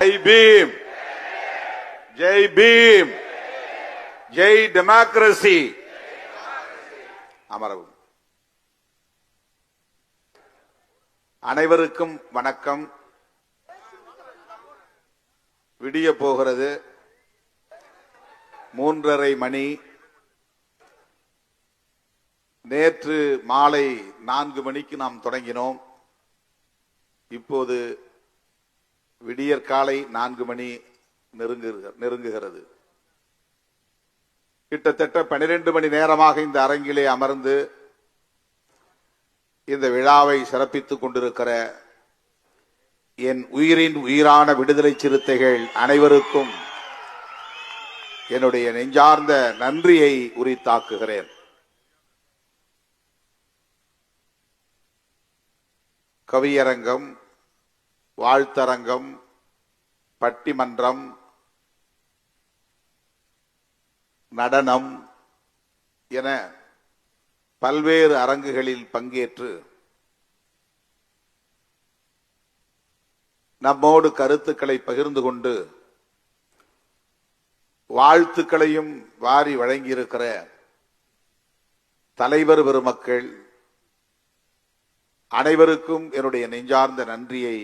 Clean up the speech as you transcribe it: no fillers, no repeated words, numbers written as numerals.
Jai Bhim, Jai Bhim, Jai democracy. அமரவும். அனைவருக்கும் வணக்கம். விடிய போகிறது. 3:30 மணி. நேற்று மாலை 4 மணிக்கு நாம் தொடங்கினோம். இப்போது விடியற்காலை 4 மணி நெருங்குகிறது. கிட்டத்தட்ட 12 மணி நேரமாக இந்த அரங்கிலே அமர்ந்து இந்த விழாவை சிறப்பித்துக் கொண்டிருக்கிற என் உயிரின் உயிரான விடுதலை சிறுத்தைகள் அனைவருக்கும் என்னுடைய நெஞ்சார்ந்த நன்றியை உரித்தாக்குகிறேன். கவியரங்கம், வாழ்த்தரங்கம், பட்டிமன்றம், நடனம் என பல்வேறு அரங்குகளில் பங்கேற்று நம்மோடு கருத்துக்களை பகிர்ந்து கொண்டு வாழ்த்துக்களையும் வாரி வழங்கியிருக்கிற தலைவர் பெருமக்கள் அனைவருக்கும் என்னுடைய நெஞ்சார்ந்த நன்றியை